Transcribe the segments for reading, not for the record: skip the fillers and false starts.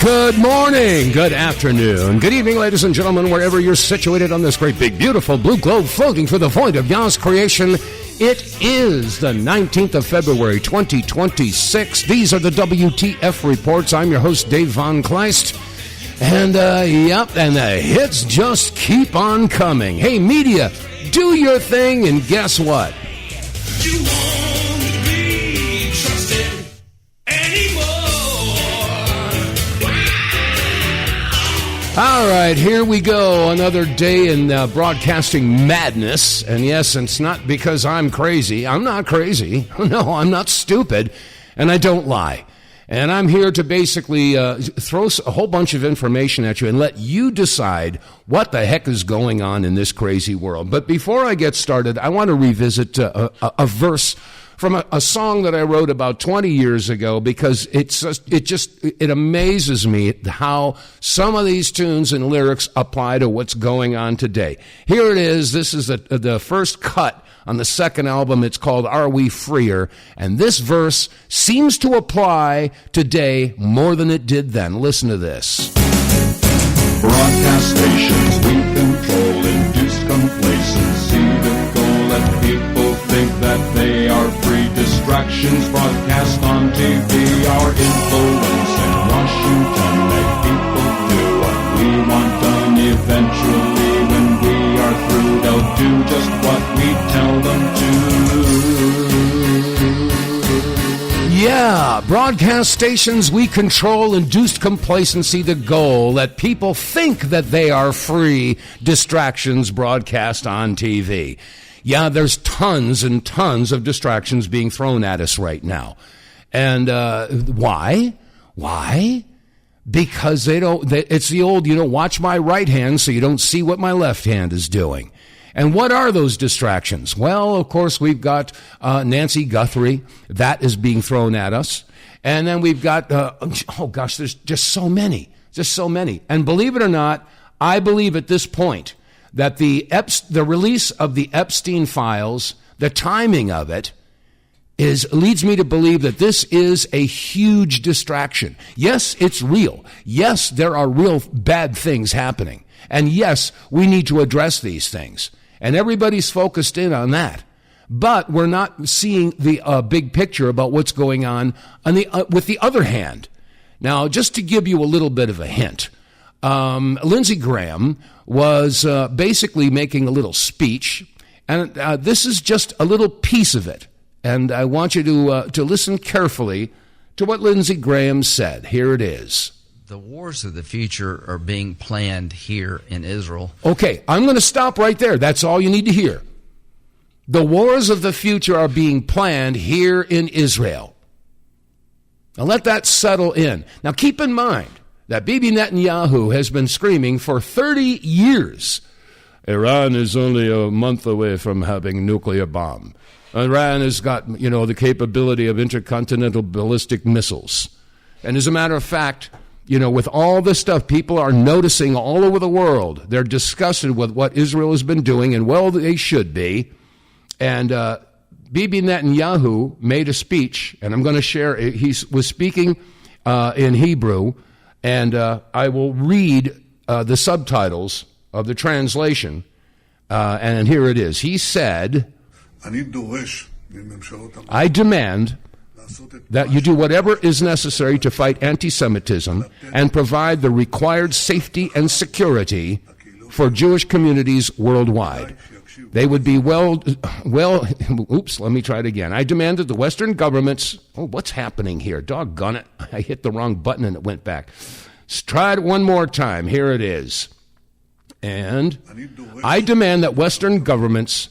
Good morning, good afternoon, good evening, ladies and gentlemen, wherever you're situated on this great, big, beautiful blue globe floating for the void of Yah's creation. It is the 19th of February, 2026. These are the WTF reports. I'm your host, Dave vonKleist. And, and the hits just keep on coming. Hey, media, do your thing, and guess what? You won't be trusted anymore. All right, here we go. Another day in broadcasting madness. And yes, it's not because I'm crazy. I'm not crazy. No, I'm not stupid. And I don't lie. And I'm here to basically throw a whole bunch of information at you and let you decide what the heck is going on in this crazy world. But before I get started, I want to revisit a verse from a song that I wrote about 20 years ago, because it amazes me how some of these tunes and lyrics apply to what's going on today. Here it is. This is the first cut on the second album. It's called Are We Freer? And this verse seems to apply today more than it did then. Listen to this. Broadcast stations we control, induced complacency the goal. Let people think that they are free. Distractions broadcast on TV. Our influence in Washington make people do what we want done. Eventually, when we are through, they'll do just what we tell them to. Yeah, broadcast stations we control, induced complacency the goal. Let people think that they are free. Distractions broadcast on TV. Yeah, there's tons and tons of distractions being thrown at us right now. And why? Why? Because it's the old, watch my right hand so you don't see what my left hand is doing. And what are those distractions? Well, of course, we've got Nancy Guthrie. That is being thrown at us. And then we've got, there's just so many. And believe it or not, I believe at this point that the release of the Epstein files, the timing of it, leads me to believe that this is a huge distraction. Yes, it's real. Yes, there are real bad things happening. And yes, we need to address these things. And everybody's focused in on that. But we're not seeing the big picture about what's going on with the other hand. Now, just to give you a little bit of a hint, Lindsey Graham was basically making a little speech, and this is just a little piece of it. And I want you to listen carefully to what Lindsey Graham said. Here it is. The wars of the future are being planned here in Israel. Okay, I'm going to stop right there. That's all you need to hear. The wars of the future are being planned here in Israel. Now let that settle in. Now keep in mind that Bibi Netanyahu has been screaming for 30 years. Iran is only a month away from having a nuclear bomb. Iran has got, the capability of intercontinental ballistic missiles. And as a matter of fact, with all this stuff, people are noticing all over the world. They're disgusted with what Israel has been doing, and well, they should be. And Bibi Netanyahu made a speech, and I'm going to share it. He was speaking in Hebrew, and I will read the subtitles of the translation, and here it is. He said, I demand that you do whatever is necessary to fight anti-Semitism and provide the required safety and security for Jewish communities worldwide. They would be oops, let me try it again. I demand that the Western governments, what's happening here? Doggone it. I hit the wrong button and it went back. Let's try it one more time. Here it is. And I demand that Western governments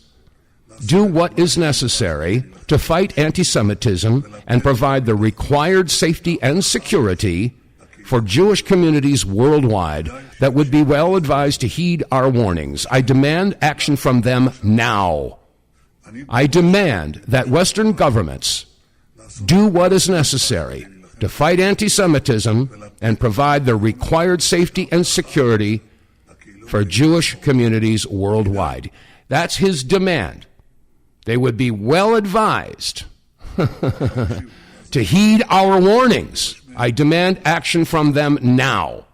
do what is necessary to fight anti-Semitism and provide the required safety and security for Jewish communities worldwide that would be well advised to heed our warnings. I demand action from them now. I demand that Western governments do what is necessary to fight anti-Semitism and provide the required safety and security for Jewish communities worldwide. That's his demand. They would be well advised to heed our warnings. I demand action from them now.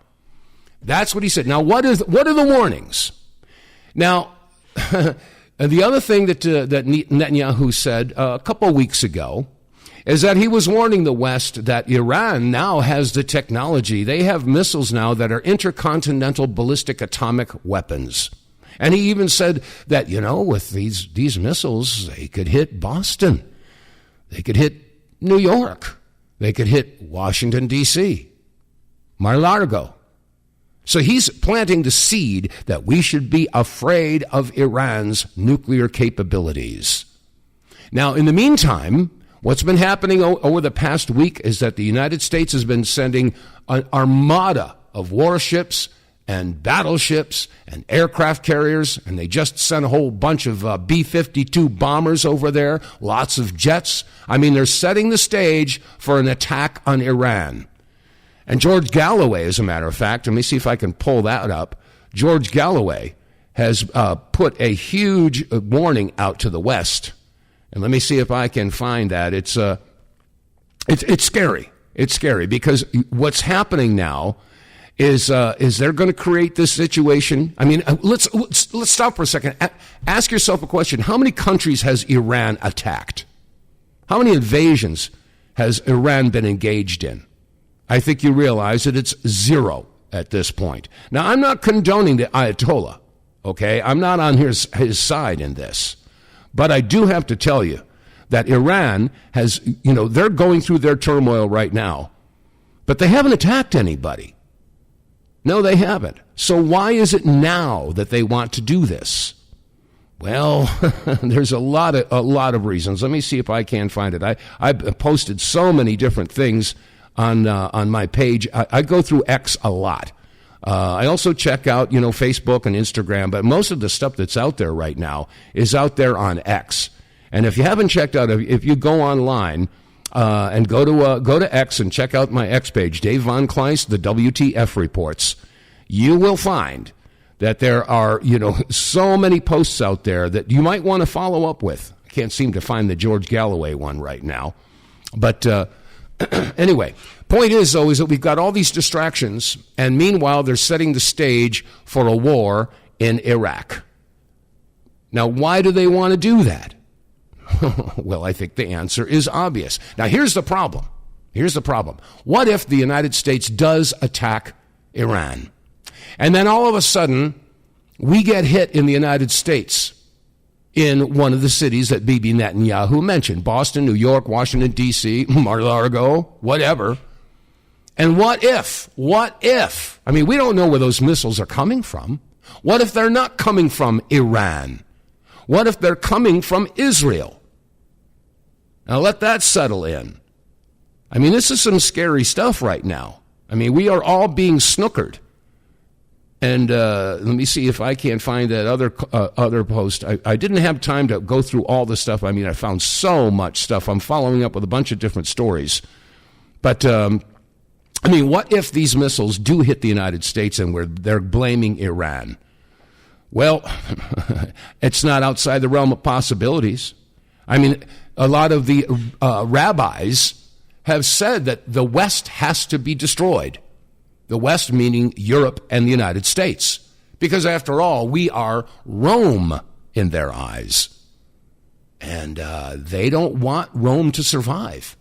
That's what he said. Now, what are the warnings? Now, the other thing that Netanyahu said a couple of weeks ago is that he was warning the West that Iran now has the technology. They have missiles now that are intercontinental ballistic atomic weapons. And he even said that, with these missiles, they could hit Boston. They could hit New York. They could hit Washington, D.C., Mar-a-Lago. So he's planting the seed that we should be afraid of Iran's nuclear capabilities. Now, in the meantime, what's been happening over the past week is that the United States has been sending an armada of warships and battleships and aircraft carriers, and they just sent a whole bunch of B-52 bombers over there, lots of jets. I mean, they're setting the stage for an attack on Iran. And George Galloway, as a matter of fact, let me see if I can pull that up. George Galloway has put a huge warning out to the West. And let me see if I can find that. It's scary. It's scary because what's happening now is they're going to create this situation. I mean, let's stop for a second. Ask yourself a question. How many countries has Iran attacked? How many invasions has Iran been engaged in? I think you realize that it's zero at this point. Now, I'm not condoning the Ayatollah, okay? I'm not on his side in this. But I do have to tell you that Iran has, they're going through their turmoil right now, but they haven't attacked anybody. No, they haven't. So why is it now that they want to do this? Well, there's a lot of reasons. Let me see if I can find it. I posted so many different things on my page. I go through X a lot. I also check out, Facebook and Instagram, but most of the stuff that's out there right now is out there on X. And if you haven't checked out, if you go online and go to X and check out my X page, Dave vonKleist, the WTF Reports, you will find that there are, so many posts out there that you might want to follow up with. I can't seem to find the George Galloway one right now. But anyway, point is, though, is that we've got all these distractions, and meanwhile, they're setting the stage for a war in Iraq. Now, why do they want to do that? Well, I think the answer is obvious. Now, here's the problem. What if the United States does attack Iran? And then all of a sudden, we get hit in the United States in one of the cities that Bibi Netanyahu mentioned, Boston, New York, Washington, D.C., Mar-a-Lago, whatever. And what if? I mean, we don't know where those missiles are coming from. What if they're not coming from Iran? What if they're coming from Israel? Now let that settle in. I mean, this is some scary stuff right now. I mean, we are all being snookered. And let me see if I can find that other post. I didn't have time to go through all the stuff. I mean, I found so much stuff. I'm following up with a bunch of different stories. But, I mean, what if these missiles do hit the United States and they're blaming Iran? Well, it's not outside the realm of possibilities. I mean, a lot of the rabbis have said that the West has to be destroyed. The West meaning Europe and the United States. Because after all, we are Rome in their eyes. And they don't want Rome to survive.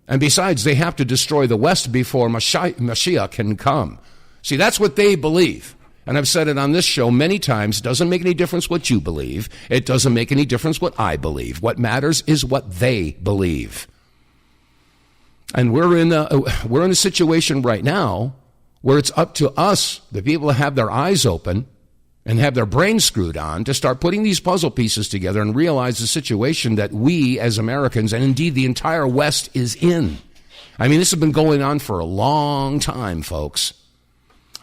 And besides, they have to destroy the West before Mashiach can come. See, that's what they believe. And I've said it on this show many times. It doesn't make any difference what you believe. It doesn't make any difference what I believe. What matters is what they believe. And we're in a situation right now where it's up to us, the people that have their eyes open and have their brains screwed on, to start putting these puzzle pieces together and realize the situation that we as Americans, and indeed the entire West, is in. I mean, this has been going on for a long time, folks.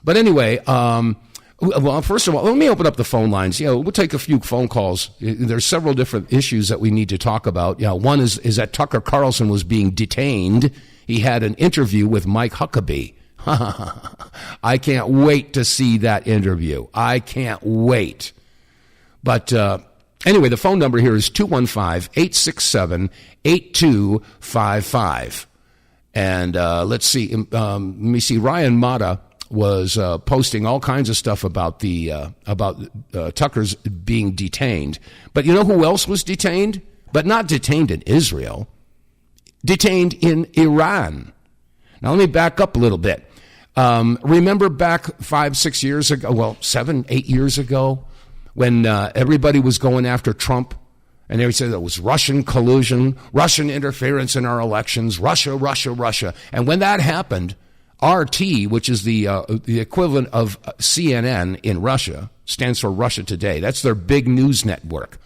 But anyway, well, first of all, let me open up the phone lines. We'll take a few phone calls. There's several different issues that we need to talk about. One is that Tucker Carlson was being detained. He had an interview with Mike Huckabee. I can't wait to see that interview. I can't wait. But Anyway, the phone number here is 215-867-8255. And let's see. Let me see. Ryan Mata was posting all kinds of stuff about Tucker's being detained. But you know who else was detained? But not detained in Israel. Detained in Iran. Now, let me back up a little bit. Remember back 5-6 years ago, well, 7-8 years ago, when everybody was going after Trump, and they said it was Russian collusion, Russian interference in our elections, Russia. And when that happened, RT, which is the equivalent of CNN in Russia, stands for Russia Today. That's their big news network.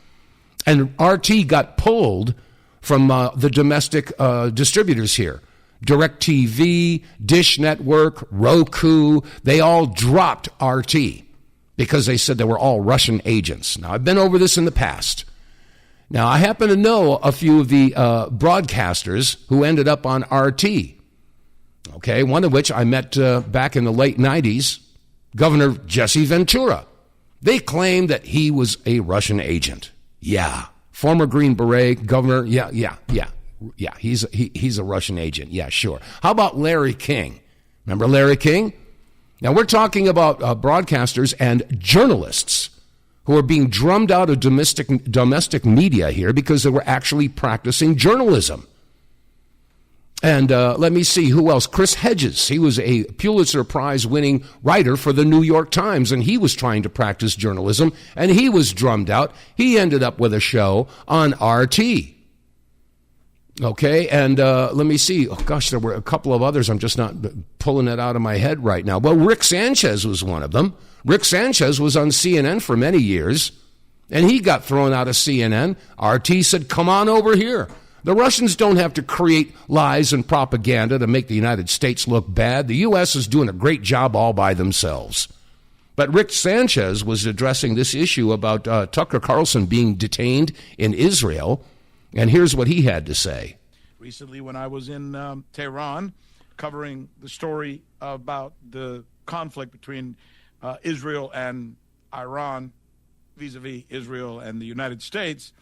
And RT got pulled from the domestic distributors here. DirecTV, Dish Network, Roku, they all dropped RT because they said they were all Russian agents. Now, I've been over this in the past. Now, I happen to know a few of the broadcasters who ended up on RT. Okay, one of which I met back in the late 90s, Governor Jesse Ventura. They claimed that he was a Russian agent. Yeah. Former Green Beret governor. Yeah. He's a Russian agent. Yeah, sure. How about Larry King? Remember Larry King? Now, we're talking about broadcasters and journalists who are being drummed out of domestic media here because they were actually practicing journalism. And let me see, who else? Chris Hedges. He was a Pulitzer Prize-winning writer for the New York Times, and he was trying to practice journalism, and he was drummed out. He ended up with a show on RT. Okay, and let me see. Oh, gosh, there were a couple of others. I'm just not pulling it out of my head right now. Well, Rick Sanchez was one of them. Rick Sanchez was on CNN for many years, and he got thrown out of CNN. RT said, come on over here. The Russians don't have to create lies and propaganda to make the United States look bad. The U.S. is doing a great job all by themselves. But Rick Sanchez was addressing this issue about Tucker Carlson being detained in Israel, and here's what he had to say. Recently, when I was in Tehran covering the story about the conflict between Israel and Iran, vis-a-vis Israel and the United States,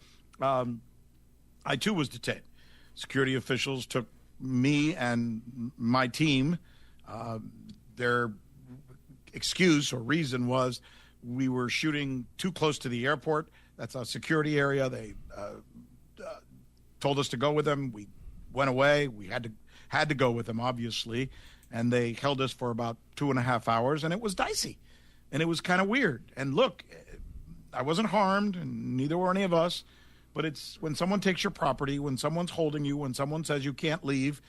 I, too, was detained. Security officials took me and my team. Their excuse or reason was we were shooting too close to the airport. That's a security area. They told us to go with them. We went away. We had to go with them, obviously. And they held us for about 2.5 hours, and it was dicey. And it was kind of weird. And look, I wasn't harmed, and neither were any of us. But it's when someone takes your property, when someone's holding you, when someone says you can't leave,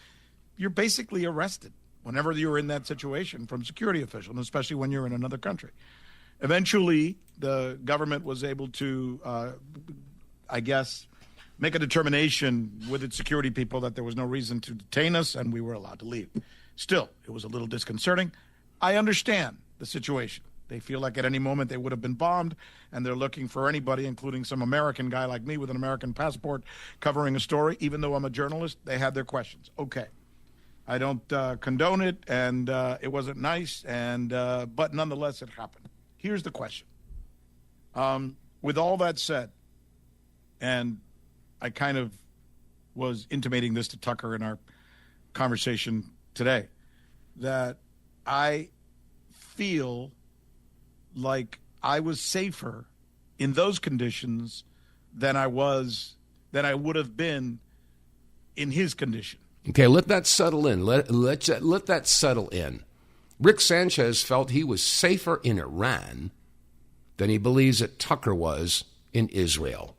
you're basically arrested whenever you're in that situation from security officials, and especially when you're in another country. Eventually, the government was able to, make a determination with its security people that there was no reason to detain us, and we were allowed to leave. Still, it was a little disconcerting. I understand the situation. They feel like at any moment they would have been bombed, and they're looking for anybody, including some American guy like me with an American passport covering a story. Even though I'm a journalist, they have their questions. Okay. I don't condone it, and it wasn't nice, but nonetheless, it happened. Here's the question. With all that said, and I kind of was intimating this to Tucker in our conversation today, that I feel like I was safer in those conditions than I would have been in his condition. Okay, let that settle in. Let that settle in. Rick Sanchez felt he was safer in Iran than he believes that Tucker was in Israel.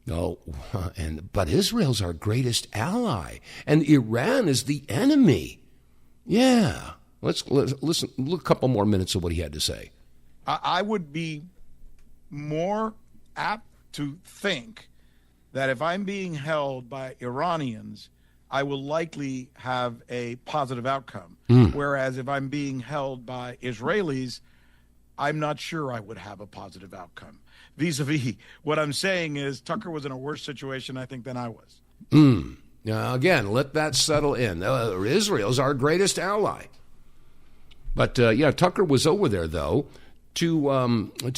No, but Israel's our greatest ally, and Iran is the enemy. Yeah, let's listen. Look, a couple more minutes of what he had to say. I would be more apt to think that if I'm being held by Iranians, I will likely have a positive outcome. Whereas if I'm being held by Israelis, I'm not sure I would have a positive outcome. Vis-a-vis, what I'm saying is Tucker was in a worse situation, I think, than I was. Now, again, let that settle in. Israel's our greatest ally. But, Tucker was over there, though, to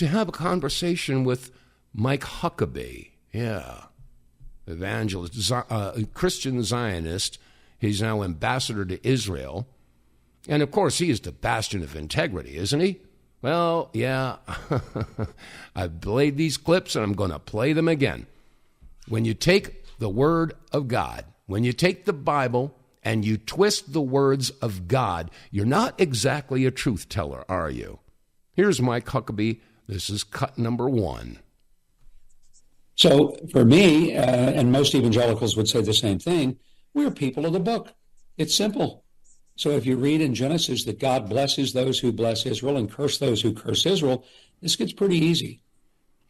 have a conversation with Mike Huckabee, yeah, evangelist, Christian Zionist. He's now ambassador to Israel. And, of course, he is the bastion of integrity, isn't he? Well, yeah, I've played these clips, and I'm going to play them again. When you take the Word of God, when you take the Bible and you twist the words of God, you're not exactly a truth teller, are you? Here's Mike Huckabee. This is cut number 1. So for me, and most evangelicals would say the same thing, we're people of the book. It's simple. So if you read in Genesis that God blesses those who bless Israel and curse those who curse Israel, this gets pretty easy.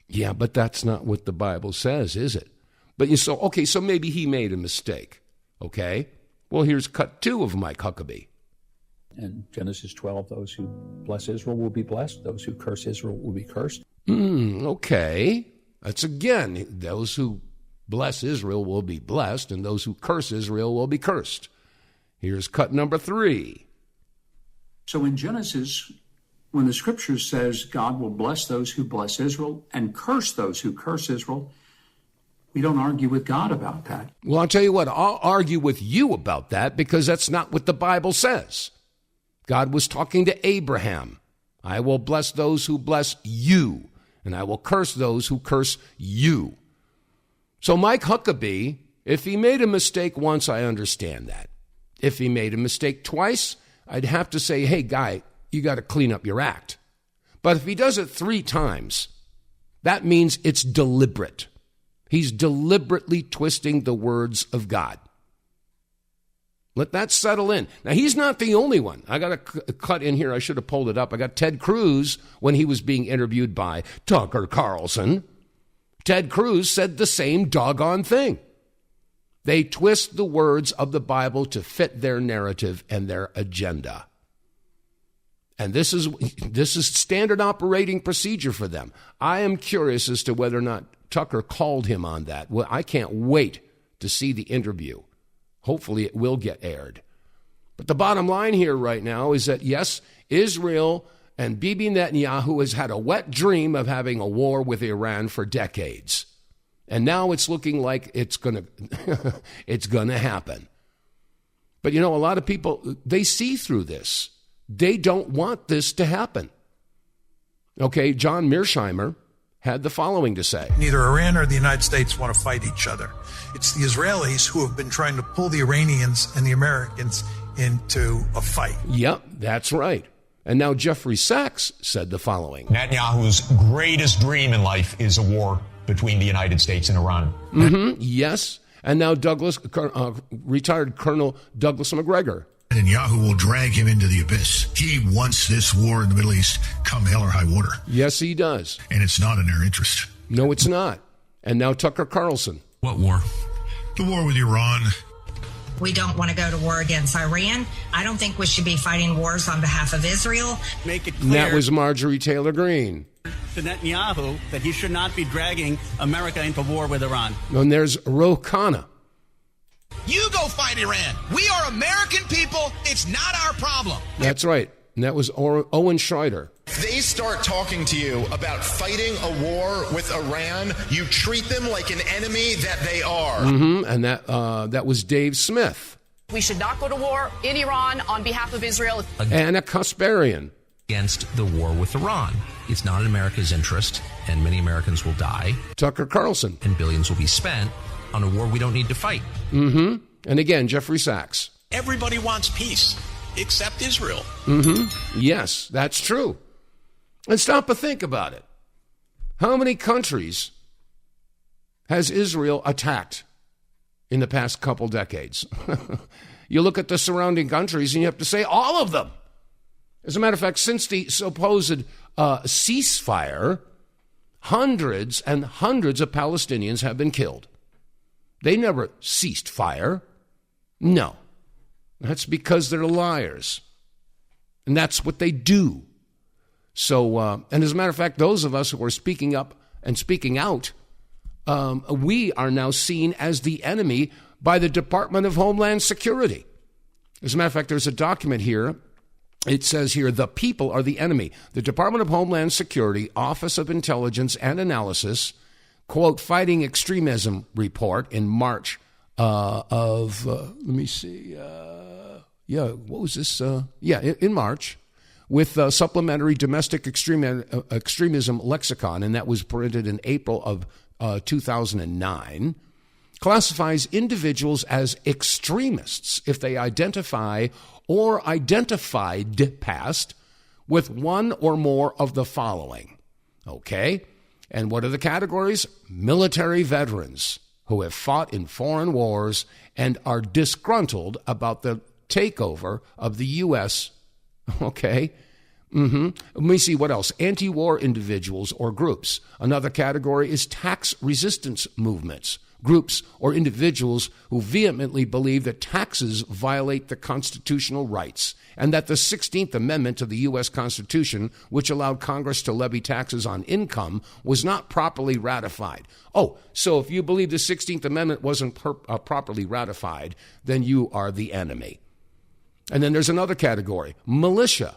Yeah, but that's not what the Bible says, is it? But so maybe he made a mistake, okay? Well, here's cut 2 of Mike Huckabee. In Genesis 12, those who bless Israel will be blessed. Those who curse Israel will be cursed. Okay. That's again, those who bless Israel will be blessed, and those who curse Israel will be cursed. Here's cut number 3. So in Genesis, when the scripture says God will bless those who bless Israel and curse those who curse Israel, we don't argue with God about that. Well, I'll tell you what, I'll argue with you about that because that's not what the Bible says. God was talking to Abraham. I will bless those who bless you, and I will curse those who curse you. So Mike Huckabee, if he made a mistake once, I understand that. If he made a mistake twice, I'd have to say, hey, guy, you got to clean up your act. But if he does it 3 times, that means it's deliberate. He's deliberately twisting the words of God. Let that settle in. Now, he's not the only one. I got a cut in here. I should have pulled it up. I got Ted Cruz when he was being interviewed by Tucker Carlson. Ted Cruz said the same doggone thing. They twist the words of the Bible to fit their narrative and their agenda. And this is standard operating procedure for them. I am curious as to whether or not Tucker called him on that. Well, I can't wait to see the interview. Hopefully it will get aired. But the bottom line here right now is that, yes, Israel and Bibi Netanyahu has had a wet dream of having a war with Iran for decades. And now it's looking like it's gonna happen. But, a lot of people, they see through this. They don't want this to happen. Okay, John Mearsheimer had the following to say. Neither Iran or the United States want to fight each other. It's the Israelis who have been trying to pull the Iranians and the Americans into a fight. Yep, that's right. And now Jeffrey Sachs said the following. Netanyahu's greatest dream in life is a war between the United States and Iran. Yes. And now retired Colonel Douglas McGregor. Netanyahu will drag him into the abyss. He wants this war in the Middle East come hell or high water. Yes, he does. And it's not in their interest. No, it's not. And now Tucker Carlson. What war? The war with Iran. We don't want to go to war against Iran. I don't think we should be fighting wars on behalf of Israel. Make it clear. And that was Marjorie Taylor Greene. To Netanyahu that he should not be dragging America into war with Iran. And there's Ro Khanna. You go fight Iran. We are American people. It's not our problem. That's right. And that was Owen Schreider. If they start talking to you about fighting a war with Iran, you treat them like an enemy that they are. And that was Dave Smith. We should not go to war in Iran on behalf of Israel. Anna Kasparian. Against the war with Iran. It's not in America's interest, and many Americans will die. Tucker Carlson. And billions will be spent on a war we don't need to fight. And again, Jeffrey Sachs. Everybody wants peace, except Israel. Yes, that's true. And stop to think about it. How many countries has Israel attacked in the past couple decades? You look at the surrounding countries and you have to say all of them. As a matter of fact, since the supposed ceasefire, hundreds and hundreds of Palestinians have been killed. They never ceased fire. No. That's because they're liars. And that's what they do. So, and as a matter of fact, those of us who are speaking up and speaking out, we are now seen as the enemy by the Department of Homeland Security. As a matter of fact, there's a document here. It says here, the people are the enemy. The Department of Homeland Security, Office of Intelligence and Analysis, quote, Fighting Extremism report in March let me see, what was this? In March, with supplementary domestic extremism lexicon, and that was printed in April of 2009, classifies individuals as extremists if they identify or identified past with one or more of the following. Okay? And what are the categories? Military veterans who have fought in foreign wars and are disgruntled about the takeover of the U.S. Okay? Let me see what else. Anti-war individuals or groups. Another category is tax resistance movements. Groups or individuals who vehemently believe that taxes violate the constitutional rights and that the 16th Amendment to the U.S. Constitution, which allowed Congress to levy taxes on income, was not properly ratified. Oh, so if you believe the 16th Amendment wasn't properly ratified, then you are the enemy. And then there's another category, militia.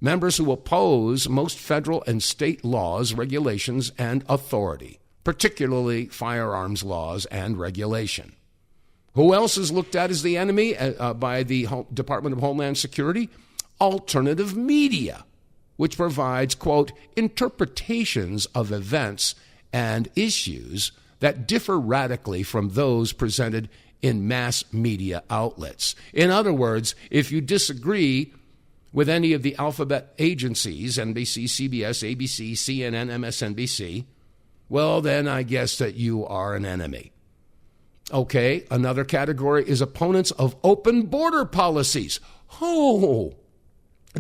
Members who oppose most federal and state laws, regulations, and authority, particularly firearms laws and regulation. Who else is looked at as the enemy by the Department of Homeland Security? Alternative media, which provides, quote, interpretations of events and issues that differ radically from those presented in mass media outlets. In other words, if you disagree with any of the alphabet agencies, NBC, CBS, ABC, CNN, MSNBC, well, then I guess that you are an enemy. Okay, another category is opponents of open border policies.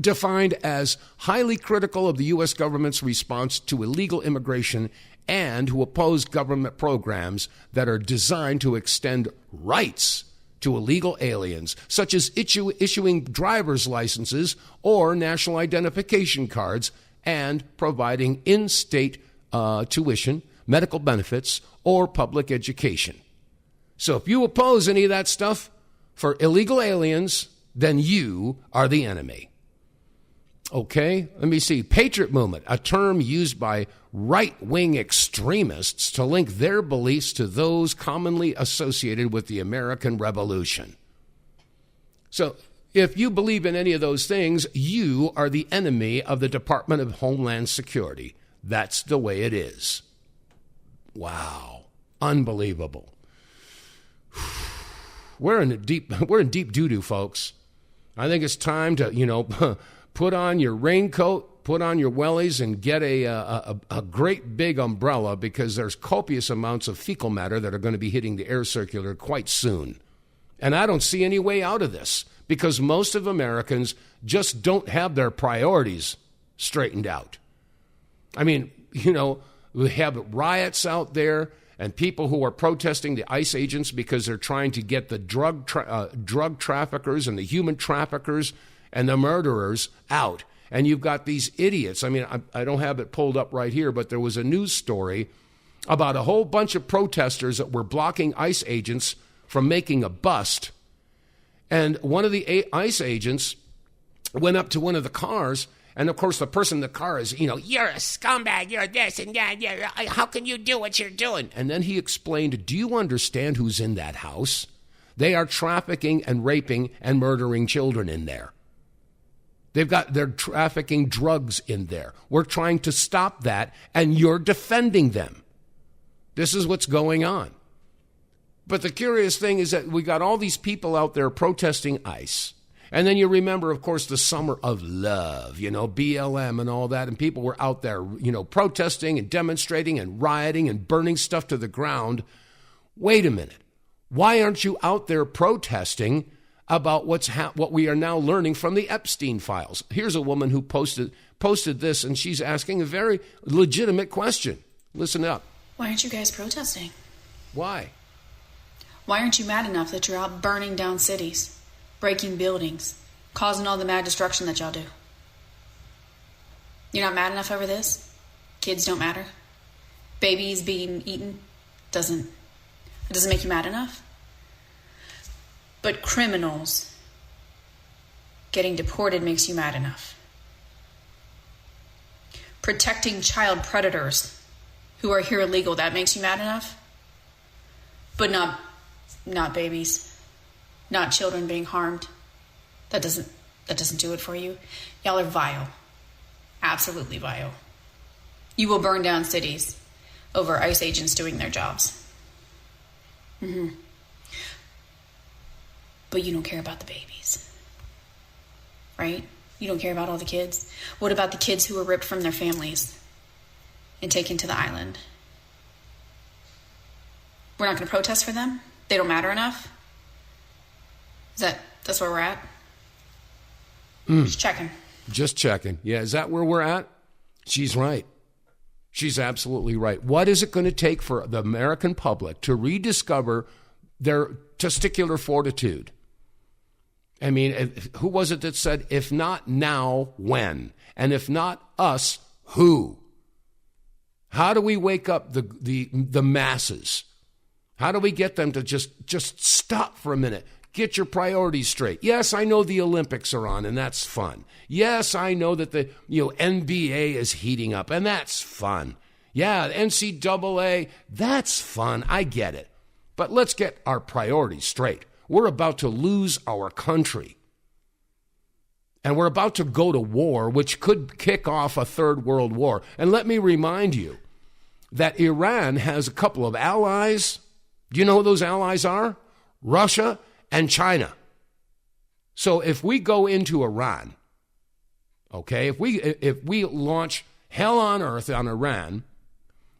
Defined as highly critical of the U.S. government's response to illegal immigration and who oppose government programs that are designed to extend rights to illegal aliens, such as issuing driver's licenses or national identification cards and providing in-state tuition, medical benefits, or public education. So if you oppose any of that stuff for illegal aliens, then you are the enemy. Okay, let me see. Patriot movement, a term used by right-wing extremists to link their beliefs to those commonly associated with the American Revolution. So if you believe in any of those things, you are the enemy of the Department of Homeland Security. That's the way it is. Wow. Unbelievable. We're in deep doo-doo, folks. I think it's time to, put on your raincoat, put on your wellies, and get a great big umbrella, because there's copious amounts of fecal matter that are going to be hitting the air circular quite soon. And I don't see any way out of this, because most of Americans just don't have their priorities straightened out. I mean, we have riots out there and people who are protesting the ICE agents because they're trying to get the drug traffickers and the human traffickers and the murderers out. And you've got these idiots. I mean, I don't have it pulled up right here, but there was a news story about a whole bunch of protesters that were blocking ICE agents from making a bust. And one of the ICE agents went up to one of the cars. And, of course, the person in the car is, you're a scumbag, you're this and that, how can you do what you're doing? And then he explained, do you understand who's in that house? They are trafficking and raping and murdering children in there. They're trafficking drugs in there. We're trying to stop that, and you're defending them. This is what's going on. But the curious thing is that we got all these people out there protesting ICE. And then you remember, of course, the summer of love, BLM and all that. And people were out there, protesting and demonstrating and rioting and burning stuff to the ground. Wait a minute. Why aren't you out there protesting about what we are now learning from the Epstein files? Here's a woman who posted this, and she's asking a very legitimate question. Listen up. Why aren't you guys protesting? Why? Why aren't you mad enough that you're out burning down cities, breaking buildings, causing all the mad destruction that y'all do? You're not mad enough over this? Kids don't matter? Babies being eaten doesn't make you mad enough? But criminals getting deported makes you mad enough. Protecting child predators who are here illegal, that makes you mad enough? But not babies, not children being harmed. That doesn't do it for you. Y'all are vile. Absolutely vile. You will burn down cities over ICE agents doing their jobs. Mm-hmm. But you don't care about the babies. Right? You don't care about all the kids. What about the kids who were ripped from their families and taken to the island? We're not going to protest for them? They don't matter enough? That's where we're at? Just checking. Just checking. Yeah, is that where we're at? She's right. She's absolutely right. What is it going to take for the American public to rediscover their testicular fortitude? I mean, who was it that said, if not now, when? And if not us, who? How do we wake up the masses? How do we get them to just stop for a minute? Get your priorities straight. Yes, I know the Olympics are on, and that's fun. Yes, I know that the NBA is heating up, and that's fun. Yeah, NCAA, that's fun. I get it. But let's get our priorities straight. We're about to lose our country. And we're about to go to war, which could kick off a third world war. And let me remind you that Iran has a couple of allies. Do you know who those allies are? Russia and China. So if we go into Iran, okay, if we launch hell on earth on Iran,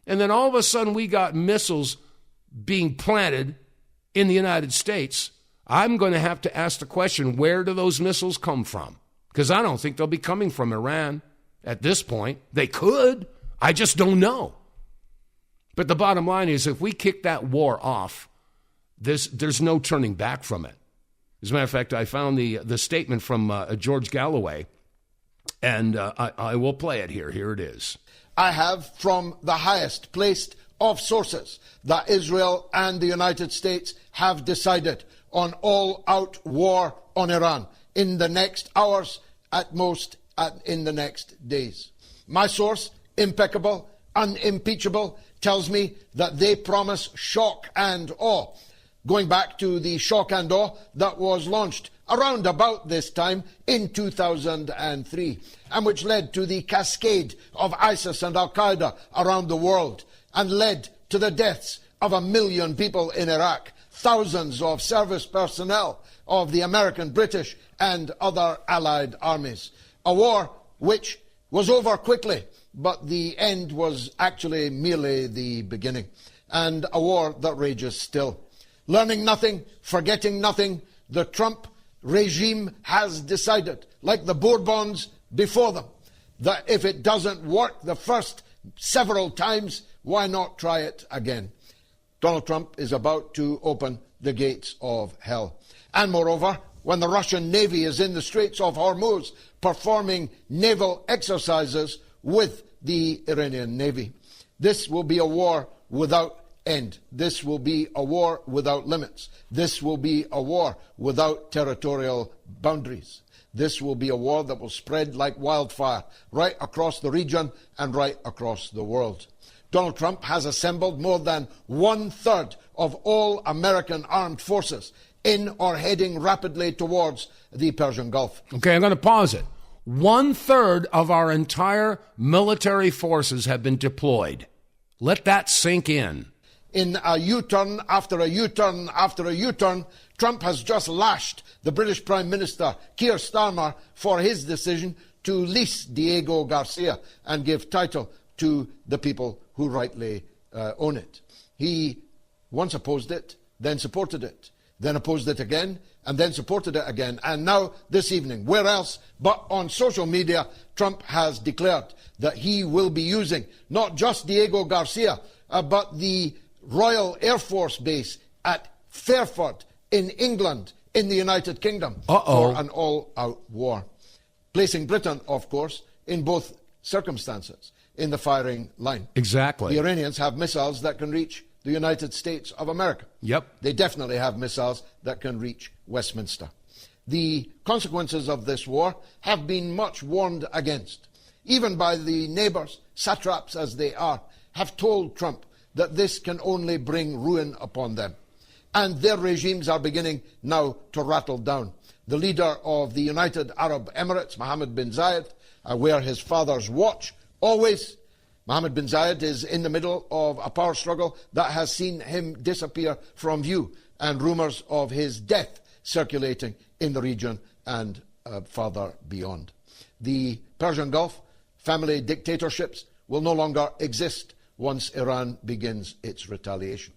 and then all of a sudden we got missiles being planted in the United States, I'm going to have to ask the question, where do those missiles come from? Because I don't think they'll be coming from Iran at this point. They could. I just don't know. But the bottom line is, if we kick that war off, there's no turning back from it. As a matter of fact, I found the statement from George Galloway, and I will play it here. Here it is. I have from the highest placed of sources that Israel and the United States have decided on all-out war on Iran in the next hours, at most in the next days. My source, impeccable, unimpeachable, tells me that they promise shock and awe, going back to the shock and awe that was launched around about this time in 2003, and which led to the cascade of ISIS and Al-Qaeda around the world, and led to the deaths of 1 million people in Iraq, thousands of service personnel of the American, British, and other allied armies. A war which was over quickly, but the end was actually merely the beginning, and a war that rages still. Learning nothing, forgetting nothing, the Trump regime has decided, like the Bourbons before them, that if it doesn't work the first several times, why not try it again? Donald Trump is about to open the gates of hell. And moreover, when the Russian Navy is in the Straits of Hormuz performing naval exercises with the Iranian Navy, this will be a war without end. This will be a war without limits. This will be a war without territorial boundaries. This will be a war that will spread like wildfire right across the region and right across the world. Donald Trump has assembled more than 1/3 of all American armed forces in or heading rapidly towards the Persian Gulf. Okay, I'm going to pause it. 1/3 of our entire military forces have been deployed. Let that sink in. In a U-turn after a U-turn after a U-turn, Trump has just lashed the British Prime Minister, Keir Starmer, for his decision to lease Diego Garcia and give title to the people who rightly own it. He once opposed it, then supported it, then opposed it again, and then supported it again. And now, this evening, where else but on social media, Trump has declared that he will be using not just Diego Garcia, but the Royal Air Force Base at Fairford in England, in the United Kingdom, for an all-out war. Placing Britain, of course, in both circumstances, in the firing line. Exactly. The Iranians have missiles that can reach the United States of America. Yep. They definitely have missiles that can reach Westminster. The consequences of this war have been much warned against, even by the neighbours, satraps as they are, have told Trump that this can only bring ruin upon them. And their regimes are beginning now to rattle down. The leader of the United Arab Emirates, Mohammed bin Zayed, I wear his father's watch always. Mohammed bin Zayed is in the middle of a power struggle that has seen him disappear from view, and rumours of his death circulating in the region and further beyond. The Persian Gulf, family dictatorships will no longer exist once Iran begins its retaliation.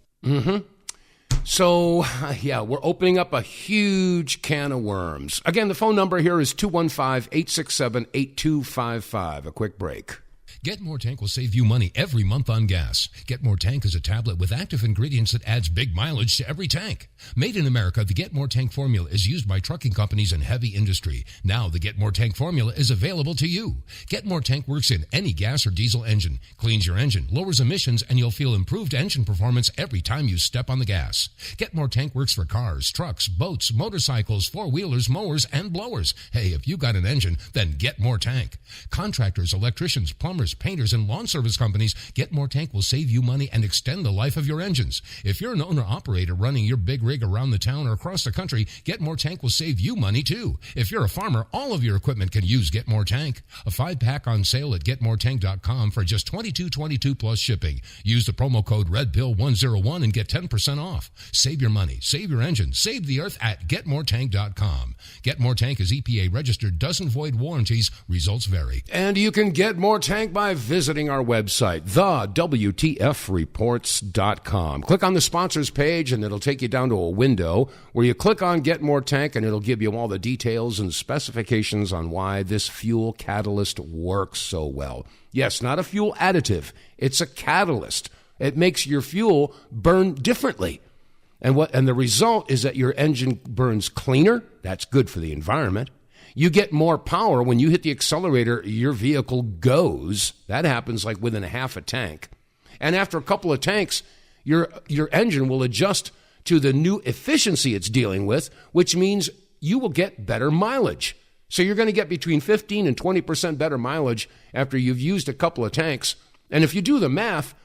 So, yeah, we're opening up a huge can of worms. Again, the phone number here is 215-867-8255. A quick break. Get More Tank will save you money every month on gas. Get More Tank is a tablet with active ingredients that adds big mileage to every tank. Made in America, the Get More Tank formula is used by trucking companies and heavy industry. Now the Get More Tank formula is available to you. Get More Tank works in any gas or diesel engine, cleans your engine, lowers emissions, and you'll feel improved engine performance every time you step on the gas. Get More Tank works for cars, trucks, boats, motorcycles, four-wheelers, mowers, and blowers. Hey, if you got an engine, then Get More Tank. Contractors, electricians, plumbers, painters, and lawn service companies, Get More Tank will save you money and extend the life of your engines. If you're an owner-operator running your big rig around the town or across the country, Get More Tank will save you money too. If you're a farmer, all of your equipment can use Get More Tank. A 5-pack on sale at GetMoreTank.com for just $22.22 plus shipping. Use the promo code REDPILL101 and get 10% off. Save your money, save your engine, save the earth at GetMoreTank.com. Get More Tank is EPA registered, doesn't void warranties, results vary. And you can get more tank by visiting our website, TheWTFReports.com. Click on the sponsors page and it'll take you down to a window where you click on Get More Tank and it'll give you all the details and specifications on why this fuel catalyst works so well. Yes, not a fuel additive. It's a catalyst. It makes your fuel burn differently. And the result is that your engine burns cleaner. That's good for the environment. You get more power when you hit the accelerator, your vehicle goes. That happens like within a half a tank. And after a couple of tanks, your engine will adjust to the new efficiency it's dealing with, which means you will get better mileage. So you're going to get between 15 and 20% better mileage after you've used a couple of tanks. And if you do the math,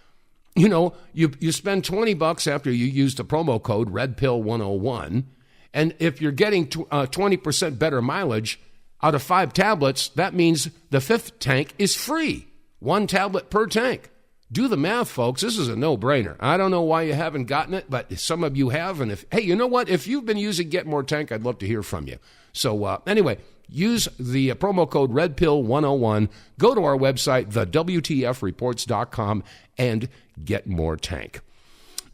you know, you spend $20 after you use the promo code REDPILL101. And if you're getting 20% better mileage out of 5 tablets, that means the 5th tank is free. 1 tablet per tank. Do the math, folks. This is a no-brainer. I don't know why you haven't gotten it, but some of you have. And hey, you know what? If you've been using Get More Tank, I'd love to hear from you. So anyway, use the promo code REDPILL101. Go to our website, TheWTFReports.com, and get more tank.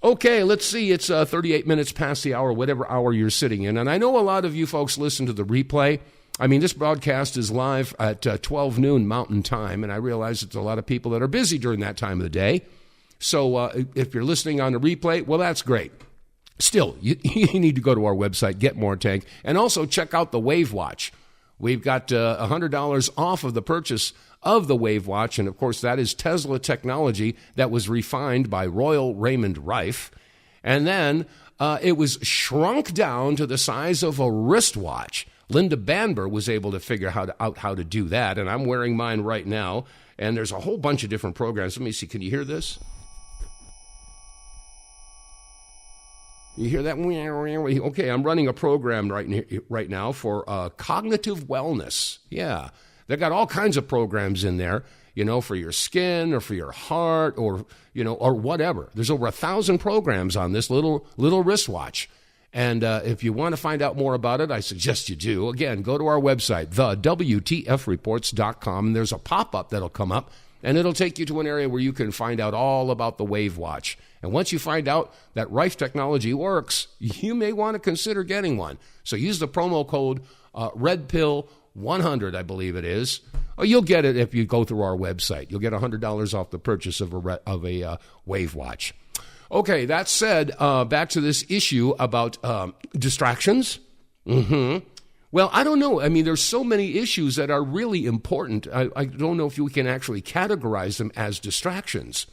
Okay, let's see. It's 38 minutes past the hour, whatever hour you're sitting in. And I know a lot of you folks listen to the replay. I mean, this broadcast is live at 12 noon Mountain Time, and I realize it's a lot of people that are busy during that time of the day. So if you're listening on the replay, well, that's great. Still, you need to go to our website, Get More Tank, and also check out the Wave Watch. We've got $100 off of the purchase of the Wave Watch, and of course that is Tesla technology that was refined by Royal Raymond Rife, and then it was shrunk down to the size of a wristwatch. Linda Banber was able to figure out how to do that, and I'm wearing mine right now, and there's a whole bunch of different programs. Let me see, can you hear this? You hear that? Okay, I'm running a program right now for cognitive wellness. Yeah, they got all kinds of programs in there, you know, for your skin or for your heart or, you know, or whatever. There's over 1,000 programs on this little wristwatch. And if you want to find out more about it, I suggest you do. Again, go to our website, TheWTFReports.com. There's a pop-up that'll come up, and it'll take you to an area where you can find out all about the Wave Watch. And once you find out that Rife technology works, you may want to consider getting one. So use the promo code REDPILL100, I believe it is. Or you'll get it if you go through our website. You'll get $100 off the purchase of a Wave Watch. Okay, that said, back to this issue about distractions. Well, I don't know. I mean, there's so many issues that are really important. I don't know if we can actually categorize them as distractions.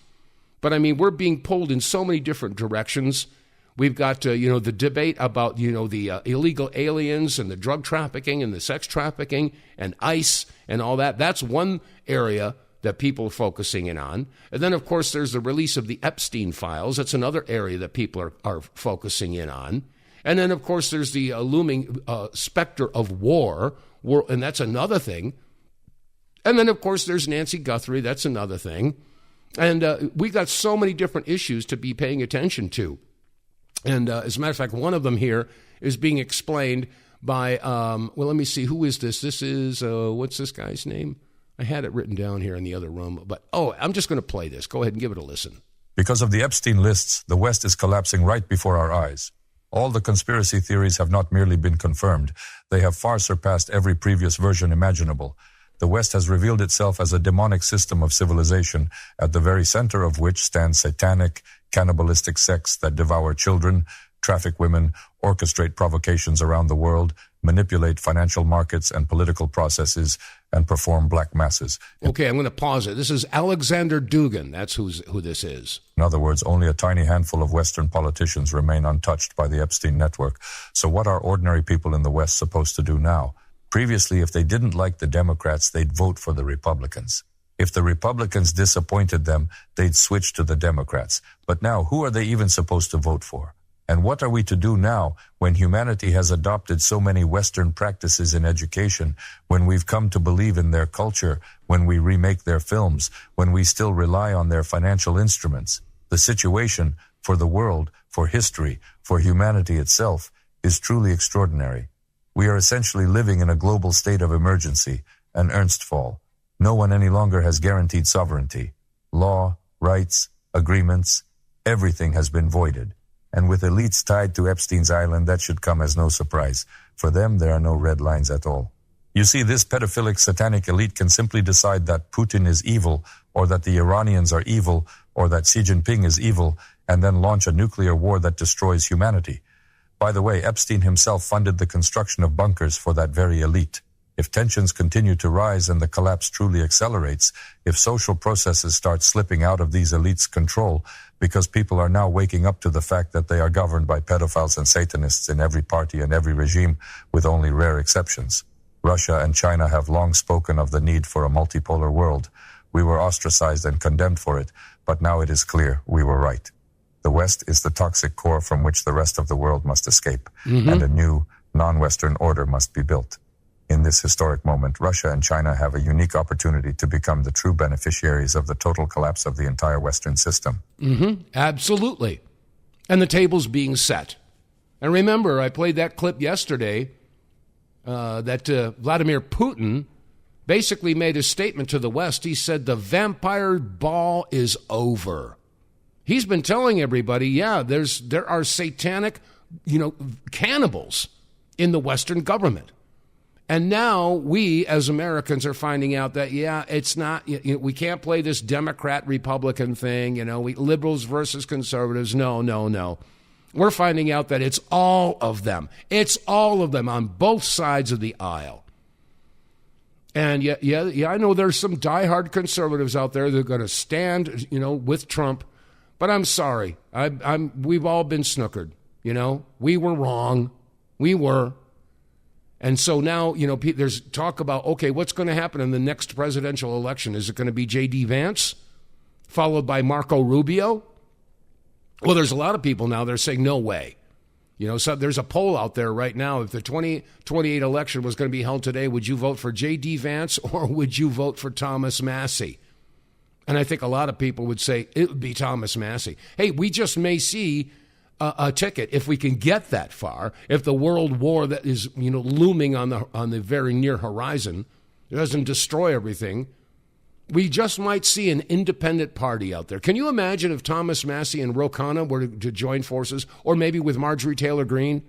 But, I mean, we're being pulled in so many different directions. We've got, the debate about, the illegal aliens and the drug trafficking and the sex trafficking and ICE and all that. That's one area that people are focusing in on. And then, of course, there's the release of the Epstein files. That's another area that people are focusing in on. And then, of course, there's the looming specter of war, and that's another thing. And then, of course, there's Nancy Guthrie. That's another thing. And we've got so many different issues to be paying attention to. And as a matter of fact, one of them here is being explained by, well, let me see, who is this? This is, what's this guy's name? I had it written down here in the other room, but, I'm just going to play this. Go ahead and give it a listen. Because of the Epstein lists, the West is collapsing right before our eyes. All the conspiracy theories have not merely been confirmed, they have far surpassed every previous version imaginable. The West has revealed itself as a demonic system of civilization, at the very center of which stands satanic, cannibalistic sects that devour children, traffic women, orchestrate provocations around the world, manipulate financial markets and political processes, and perform black masses. Okay, I'm going to pause it. This is Alexander Dugin. That's who this is. In other words, only a tiny handful of Western politicians remain untouched by the Epstein network. So what are ordinary people in the West supposed to do now? Previously, if they didn't like the Democrats, they'd vote for the Republicans. If the Republicans disappointed them, they'd switch to the Democrats. But now, who are they even supposed to vote for? And what are we to do now when humanity has adopted so many Western practices in education, when we've come to believe in their culture, when we remake their films, when we still rely on their financial instruments? The situation for the world, for history, for humanity itself is truly extraordinary. We are essentially living in a global state of emergency, an Ernstfall. No one any longer has guaranteed sovereignty. Law, rights, agreements, everything has been voided. And with elites tied to Epstein's island, that should come as no surprise. For them, there are no red lines at all. You see, this pedophilic satanic elite can simply decide that Putin is evil, or that the Iranians are evil, or that Xi Jinping is evil, and then launch a nuclear war that destroys humanity. By the way, Epstein himself funded the construction of bunkers for that very elite. If tensions continue to rise and the collapse truly accelerates, if social processes start slipping out of these elites' control, because people are now waking up to the fact that they are governed by pedophiles and Satanists in every party and every regime, with only rare exceptions. Russia and China have long spoken of the need for a multipolar world. We were ostracized and condemned for it, but now it is clear we were right. The West is the toxic core from which the rest of the world must escape, and a new, non-Western order must be built. In this historic moment, Russia and China have a unique opportunity to become the true beneficiaries of the total collapse of the entire Western system. Absolutely. And the table's being set. And remember, I played that clip yesterday that Vladimir Putin basically made a statement to the West. He said the vampire ball is over. He's been telling everybody, there are satanic, cannibals in the Western government. And now we, as Americans, are finding out that, it's not, we can't play this Democrat-Republican thing, liberals versus conservatives. No. We're finding out that it's all of them. It's all of them on both sides of the aisle. And I know there's some diehard conservatives out there that are going to stand, with Trump. But I'm sorry. We've all been snookered, We were wrong. We were. And so now, there's talk about, okay, what's going to happen in the next presidential election? Is it going to be J.D. Vance, followed by Marco Rubio? Well, there's a lot of people now that are saying, no way. So there's a poll out there right now. If the 2028 election was going to be held today, would you vote for J.D. Vance or would you vote for Thomas Massie? And I think a lot of people would say it would be Thomas Massie. Hey, we just may see a ticket if we can get that far. If the world war that is looming on the very near horizon doesn't destroy everything, we just might see an independent party out there. Can you imagine if Thomas Massie and Ro Khanna were to join forces, or maybe with Marjorie Taylor Greene?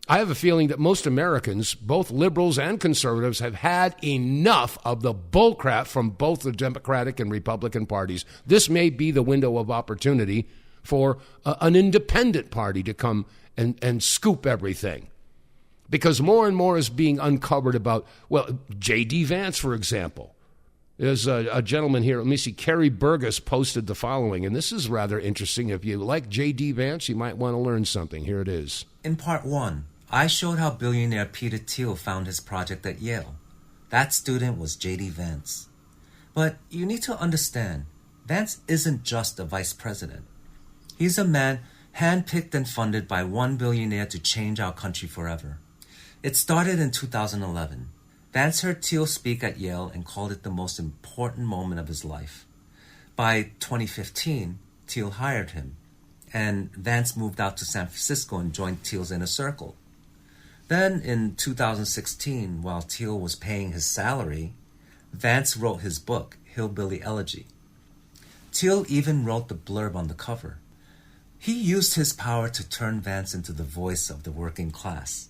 I have a feeling that most Americans, both liberals and conservatives, have had enough of the bullcrap from both the Democratic and Republican parties. This may be the window of opportunity for an independent party to come and scoop everything. Because more and more is being uncovered about, J.D. Vance, for example. There's a gentleman here, let me see, Kerry Burgess posted the following, and this is rather interesting. If you like J.D. Vance, you might want to learn something. Here it is. In part 1, I showed how billionaire Peter Thiel found his project at Yale. That student was J.D. Vance. But you need to understand, Vance isn't just a vice president. He's a man handpicked and funded by one billionaire to change our country forever. It started in 2011. Vance heard Thiel speak at Yale and called it the most important moment of his life. By 2015, Thiel hired him, and Vance moved out to San Francisco and joined Thiel's inner circle. Then in 2016, while Thiel was paying his salary, Vance wrote his book, Hillbilly Elegy. Thiel even wrote the blurb on the cover. He used his power to turn Vance into the voice of the working class.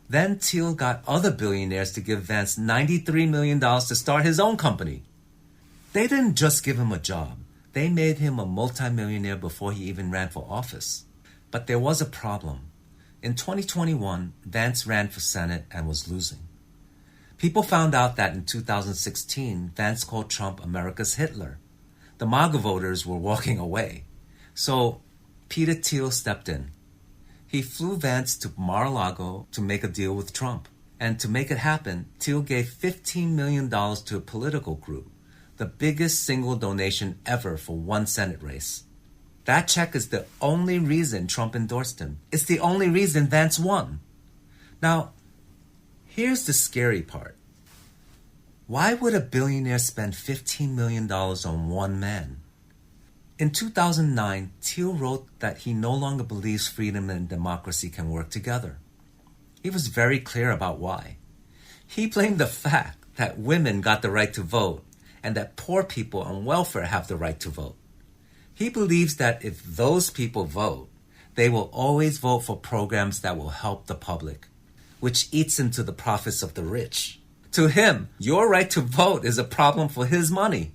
Then Thiel got other billionaires to give Vance $93 million to start his own company. They didn't just give him a job. They made him a multimillionaire before he even ran for office. But there was a problem. In 2021, Vance ran for Senate and was losing. People found out that in 2016, Vance called Trump America's Hitler. The MAGA voters were walking away. So Peter Thiel stepped in. He flew Vance to Mar-a-Lago to make a deal with Trump. And to make it happen, Thiel gave $15 million to a political group, the biggest single donation ever for one Senate race. That check is the only reason Trump endorsed him. It's the only reason Vance won. Now, here's the scary part. Why would a billionaire spend $15 million on one man? In 2009, Thiel wrote that he no longer believes freedom and democracy can work together. He was very clear about why. He blamed the fact that women got the right to vote and that poor people on welfare have the right to vote. He believes that if those people vote, they will always vote for programs that will help the public, which eats into the profits of the rich. To him, your right to vote is a problem for his money.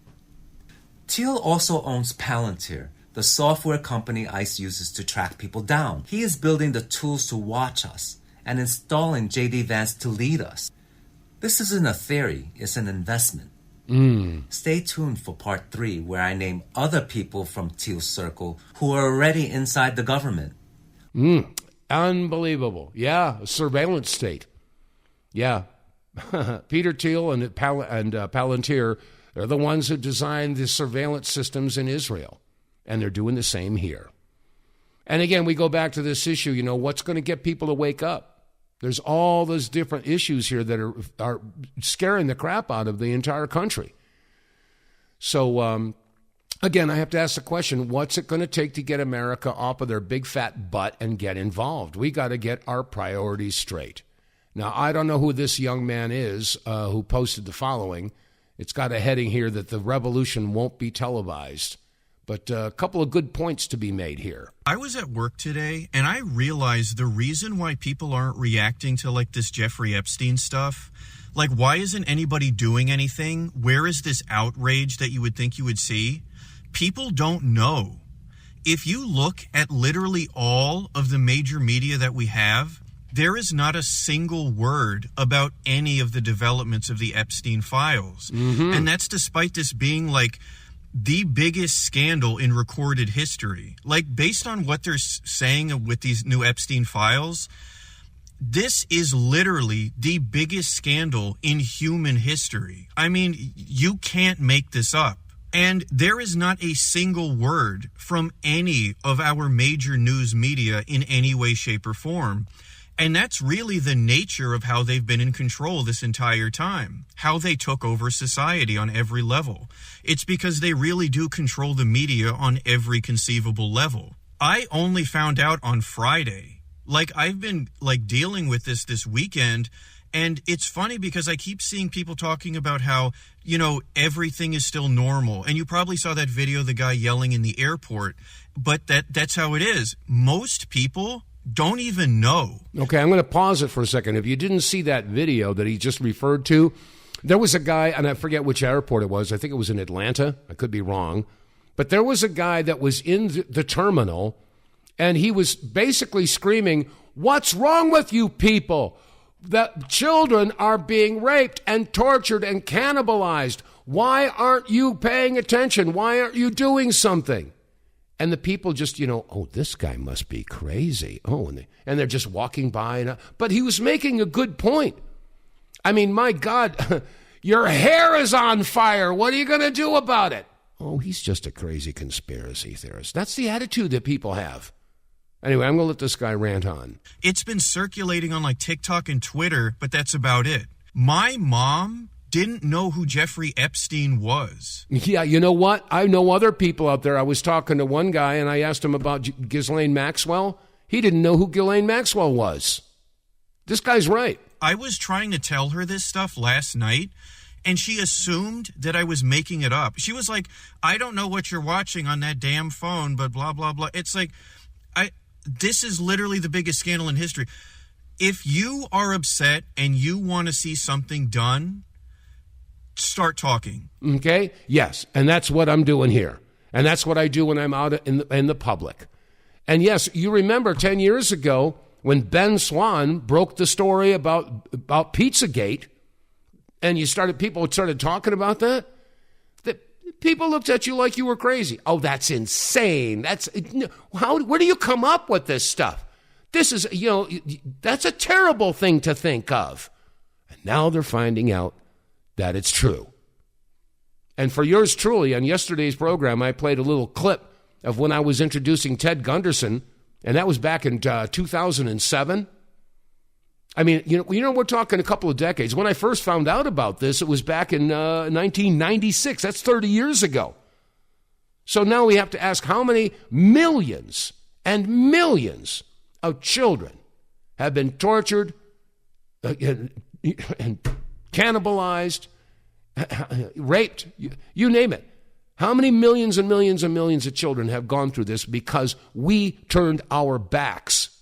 Thiel also owns Palantir, the software company ICE uses to track people down. He is building the tools to watch us and installing J.D. Vance to lead us. This isn't a theory, it's an investment. Stay tuned for part 3, where I name other people from Thiel's circle who are already inside the government. Unbelievable. Yeah, a surveillance state. Yeah. Peter Thiel and Palantir are the ones who designed the surveillance systems in Israel, and they're doing the same here. And again, we go back to this issue, what's going to get people to wake up? There's all those different issues here that are scaring the crap out of the entire country. So, again, I have to ask the question, what's it going to take to get America off of their big fat butt and get involved? We got to get our priorities straight. Now, I don't know who this young man is who posted the following. It's got a heading here that the revolution won't be televised. But a couple of good points to be made here. I was at work today, and I realized the reason why people aren't reacting to, this Jeffrey Epstein stuff, why isn't anybody doing anything? Where is this outrage that you would think you would see? People don't know. If you look at literally all of the major media that we have, there is not a single word about any of the developments of the Epstein files. And that's despite this being, the biggest scandal in recorded history. Based on what they're saying with these new Epstein files, this is literally the biggest scandal in human history. I mean, you can't make this up. And there is not a single word from any of our major news media in any way, shape, or form. And that's really the nature of how they've been in control this entire time, how they took over society on every level. It's because they really do control the media on every conceivable level. I only found out on Friday. I've been dealing with this weekend, and it's funny because I keep seeing people talking about how, everything is still normal. And you probably saw that video of the guy yelling in the airport, but that's how it is. Most people don't even know. Okay, I'm going to pause it for a second. If you didn't see that video that he just referred to, there was a guy, and I forget which airport it was. I think it was in Atlanta. I could be wrong. But there was a guy that was in the terminal, and he was basically screaming, "What's wrong with you people? That children are being raped and tortured and cannibalized. Why aren't you paying attention? Why aren't you doing something?" And the people just, oh, this guy must be crazy. Oh, and they're just walking by. But he was making a good point. I mean, my God, Your hair is on fire. What are you going to do about it? Oh, he's just a crazy conspiracy theorist. That's the attitude that people have. Anyway, I'm going to let this guy rant on. It's been circulating on like TikTok and Twitter, but that's about it. My mom didn't know who Jeffrey Epstein was. Yeah, you know what? I know other people out there. I was talking to one guy, and I asked him about Ghislaine Maxwell. He didn't know who Ghislaine Maxwell was. This guy's right. I was trying to tell her this stuff last night, and she assumed that I was making it up. She was like, I don't know what you're watching on that damn phone, but blah, blah, blah. It's like, this is literally the biggest scandal in history. If you are upset and you want to see something done, start talking. Okay? Yes, and that's what I'm doing here. And that's what I do when I'm out in the public. And yes, you remember 10 years ago when Ben Swan broke the story about Pizzagate, and people started talking about that, people looked at you like you were crazy. Oh, that's insane. Where do you come up with this stuff? This is, that's a terrible thing to think of. And now they're finding out that it's true. And for yours truly, on yesterday's program, I played a little clip of when I was introducing Ted Gunderson, and that was back in 2007. I mean, we're talking a couple of decades. When I first found out about this, it was back in 1996. That's 30 years ago. So now we have to ask how many millions and millions of children have been tortured and cannibalized, raped, you name it. How many millions and millions and millions of children have gone through this because we turned our backs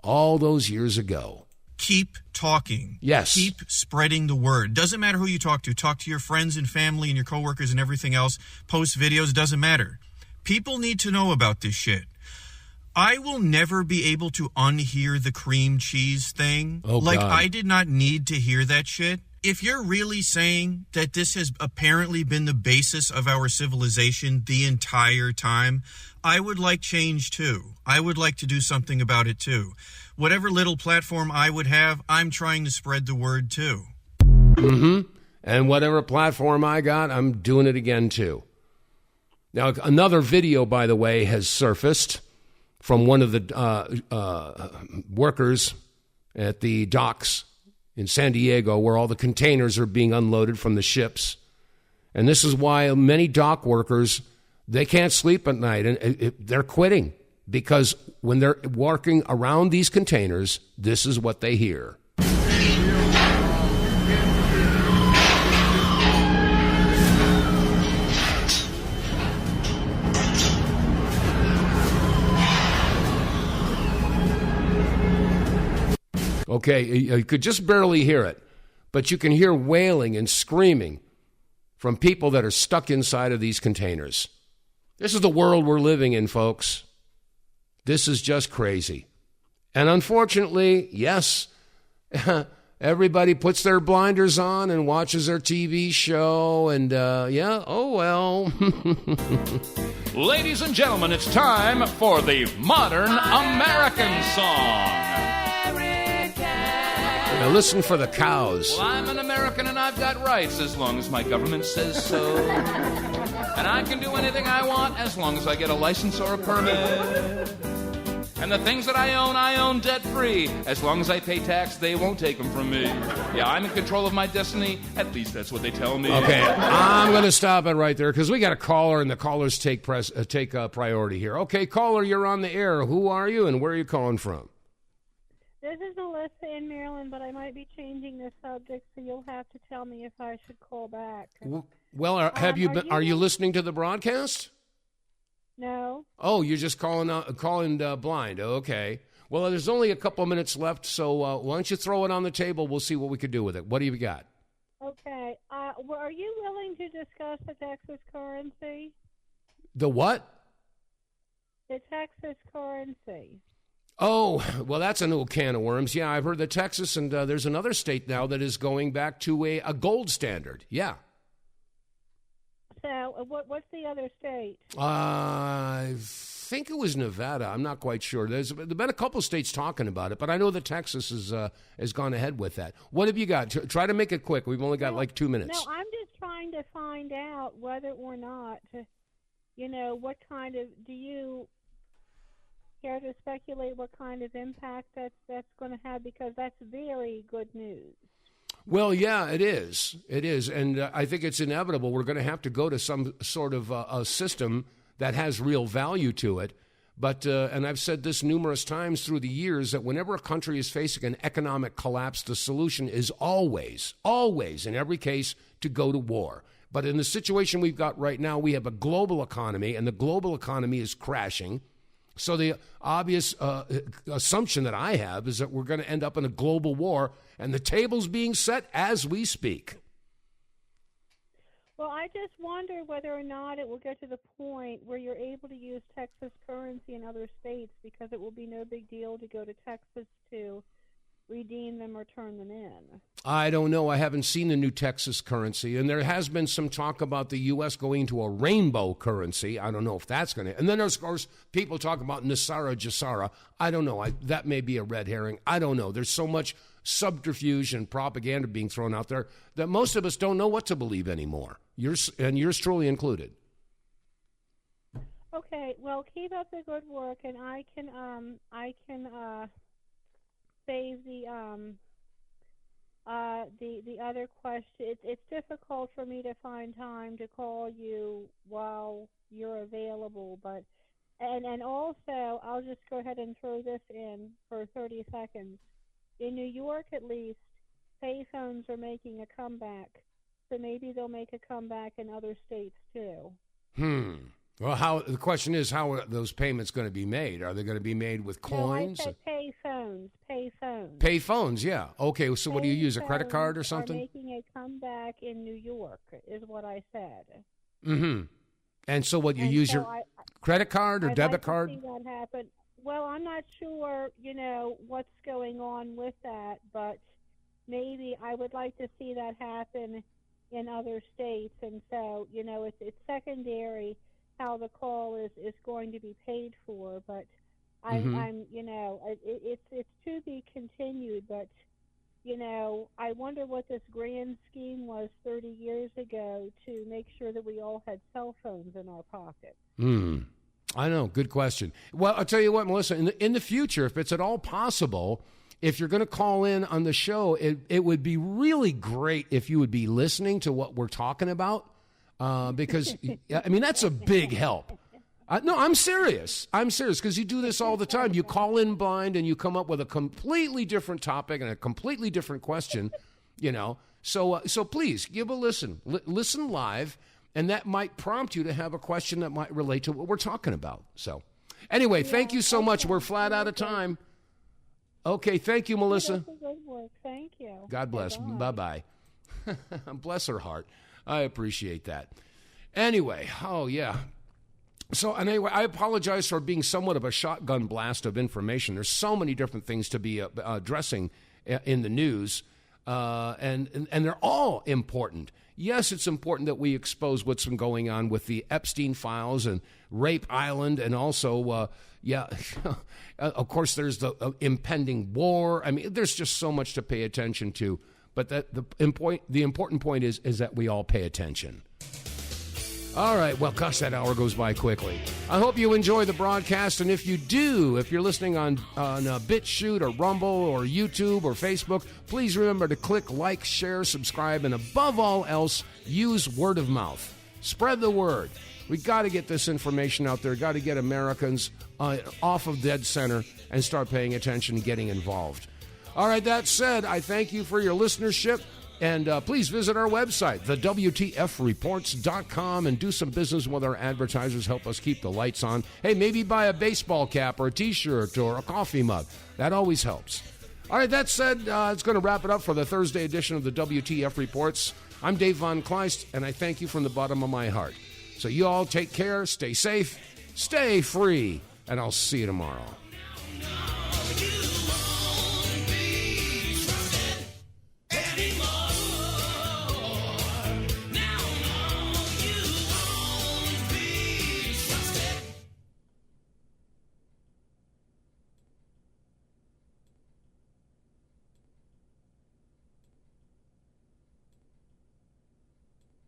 all those years ago? Keep talking. Yes. Keep spreading the word. Doesn't matter who you talk to. Talk to your friends and family and your coworkers and everything else. Post videos. Doesn't matter. People need to know about this shit. I will never be able to unhear the cream cheese thing. Oh, God. I did not need to hear that shit. If you're really saying that this has apparently been the basis of our civilization the entire time, I would like change too. I would like to do something about it too. Whatever little platform I would have, I'm trying to spread the word too. Mm-hmm. And whatever platform I got, I'm doing it again too. Now, another video, by the way, has surfaced from one of the workers at the docks in San Diego where all the containers are being unloaded from the ships. And this is why many dock workers, they can't sleep at night, and they're quitting because when they're working around these containers, this is what they hear. Okay, you could just barely hear it, but you can hear wailing and screaming from people that are stuck inside of these containers. This is the world we're living in, folks. This is just crazy. And unfortunately, yes, everybody puts their blinders on and watches their TV show, and oh well. Ladies and gentlemen, it's time for the Modern American Song. Now listen for the cows. Well, I'm an American and I've got rights as long as my government says so. And I can do anything I want as long as I get a license or a permit. And the things that I own debt-free. As long as I pay tax, they won't take them from me. Yeah, I'm in control of my destiny. At least that's what they tell me. Okay, I'm going to stop it right there because we got a caller and the callers take priority here. Okay, caller, you're on the air. Who are you and where are you calling from? This is Alyssa in Maryland, but I might be changing the subject, so you'll have to tell me if I should call back. Well, are you listening to the broadcast? No. Oh, you're just calling blind. Okay. Well, there's only a couple of minutes left, so why don't you throw it on the table? We'll see what we can do with it. What do you got? Okay. Are you willing to discuss the Texas currency? The what? The Texas currency. Oh, well, that's a new can of worms. Yeah, I've heard that Texas and there's another state now that is going back to a gold standard. Yeah. So what's the other state? think it was Nevada. I'm not quite sure. There's been a couple states talking about it, but I know that Texas has gone ahead with that. What have you got? Try to make it quick. We've only got like 2 minutes. No, I'm just trying to find out whether or not, what kind of, do you care to speculate what kind of impact that's going to have? Because that's very good news. Well, yeah, it is. It is. And I think it's inevitable. We're going to have to go to some sort of a system that has real value to it. But, and I've said this numerous times through the years, that whenever a country is facing an economic collapse, the solution is always, in every case, to go to war. But in the situation we've got right now, we have a global economy, and the global economy is crashing. So the obvious assumption that I have is that we're going to end up in a global war, and the table's being set as we speak. Well, I just wonder whether or not it will get to the point where you're able to use Texas currency in other states, because it will be no big deal to go to Texas to redeem them or turn them in. I don't know. I haven't seen the new Texas currency, and there has been some talk about the U.S. going to a rainbow currency. I don't know if that's going to. And then there's, of course, people talk about Nasara Jasara. I don't know. That may be a red herring. I don't know. There's so much subterfuge and propaganda being thrown out there that most of us don't know what to believe anymore. Yours truly included. Okay. Well, keep up the good work, and I can save the other question. It's difficult for me to find time to call you while you're available, but and also I'll just go ahead and throw this in for 30 seconds. In New York, at least, payphones are making a comeback, so maybe they'll make a comeback in other states too. Well, the question is, how are those payments going to be made? Are they going to be made with coins? No, I said payphones. Payphones, yeah. Okay, so what do you use, a credit card or something? Are making a comeback in New York, is what I said. Mm-hmm. And so what, you use your credit card or debit card? I'd like to see that happen. Well, I'm not sure, what's going on with that, but maybe I would like to see that happen in other states. And so, it's secondary how the call is going to be paid for, but I'm it's to be continued, but I wonder what this grand scheme was 30 years ago to make sure that we all had cell phones in our pockets. I know, good question. Well, I'll tell you what, Melissa, in the future, if it's at all possible, if you're going to call in on the show, it would be really great if you would be listening to what we're talking about. Because, I mean, that's a big help. No, I'm serious. Because you do this all the time. You call in blind and you come up with a completely different topic and a completely different question, So please give a listen. Listen live, and that might prompt you to have a question that might relate to what we're talking about. So anyway, thank you so much. We're flat out of time. Okay, thank you, Melissa. Good work. Thank you. God bless. Bye-bye. Bless her heart. I appreciate that. Anyway, So anyway, I apologize for being somewhat of a shotgun blast of information. There's so many different things to be addressing in the news, and they're all important. Yes, it's important that we expose what's been going on with the Epstein files and Rape Island, and also, of course, there's the impending war. I mean, there's just so much to pay attention to. But the important point is that we all pay attention. All right. Well, gosh, that hour goes by quickly. I hope you enjoy the broadcast. And if you do, if you're listening on BitChute or Rumble or YouTube or Facebook, please remember to click like, share, subscribe, and above all else, use word of mouth. Spread the word. We got to get this information out there. Got to get Americans off of dead center and start paying attention and getting involved. All right, that said, I thank you for your listenership, and please visit our website, TheWTFReports.com, and do some business with our advertisers. Help us keep the lights on. Hey, maybe buy a baseball cap or a T-shirt or a coffee mug. That always helps. All right, that said, it's going to wrap it up for the Thursday edition of the WTF Reports. I'm Dave vonKleist, and I thank you from the bottom of my heart. So you all take care, stay safe, stay free, and I'll see you tomorrow.